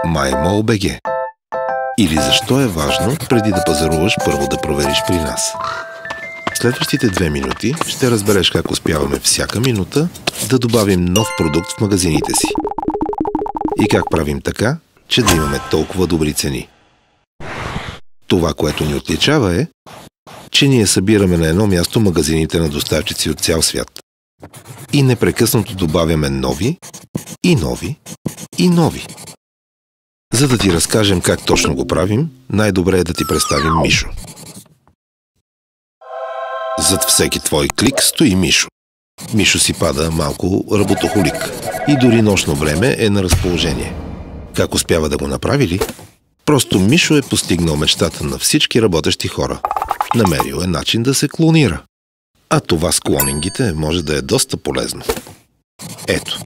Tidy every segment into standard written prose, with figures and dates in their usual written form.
MyMall.bg. Или защо е важно, преди да пазаруваш, първо да провериш при нас. В следващите 2 минути ще разбереш как успяваме всяка минута да добавим нов продукт в магазините си. И как правим така, че да имаме толкова добри цени. Това, което ни отличава е, че ние събираме на едно място магазините на доставчици от цял свят. И непрекъснато добавяме нови, и нови, и нови. За да ти разкажем как точно го правим, най-добре е да ти представим Мишо. Зад всеки твой клик стои Мишо. Мишо си пада малко работохолик и дори нощно време е на разположение. Как успява да го направи ли? Просто Мишо е постигнал мечтата на всички работещи хора. Намерил е начин да се клонира. А това с клонингите може да е доста полезно. Ето,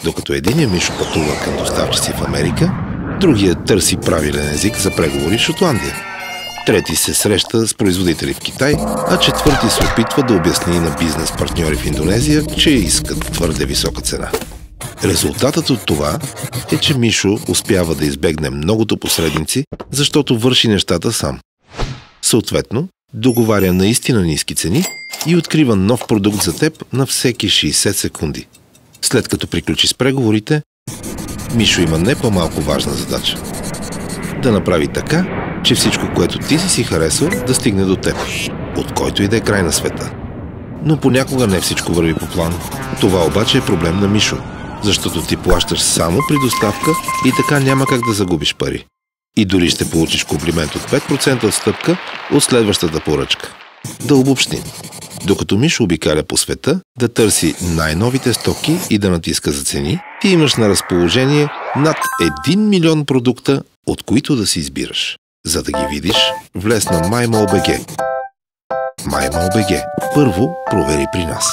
докато единият Мишо пътува към доставчици в Америка, другият търси правилен език за преговори в Шотландия. Трети се среща с производители в Китай, а четвърти се опитва да обясни на бизнес партньори в Индонезия, че искат твърде висока цена. Резултатът от това е, че Мишо успява да избегне многото посредници, защото върши нещата сам. Съответно, договаря наистина ниски цени и открива нов продукт за теб на всеки 60 секунди. След като приключи с преговорите, Мишо има не по-малко важна задача. Да направи така, че всичко, което ти си харесал, да стигне до теб, от който и да е край на света. Но понякога не всичко върви по план. Това обаче е проблем на Мишо, защото ти плащаш само при доставка и така няма как да загубиш пари. И дори ще получиш комплимент от 5% отстъпка от следващата поръчка. Да обобщим. Докато Мишо обикаля по света, да търси най-новите стоки и да натиска за цени, ти имаш на разположение над 1 милион продукта, от които да си избираш. За да ги видиш, влез на MyMall.bg. MyMall.bg. Първо провери при нас.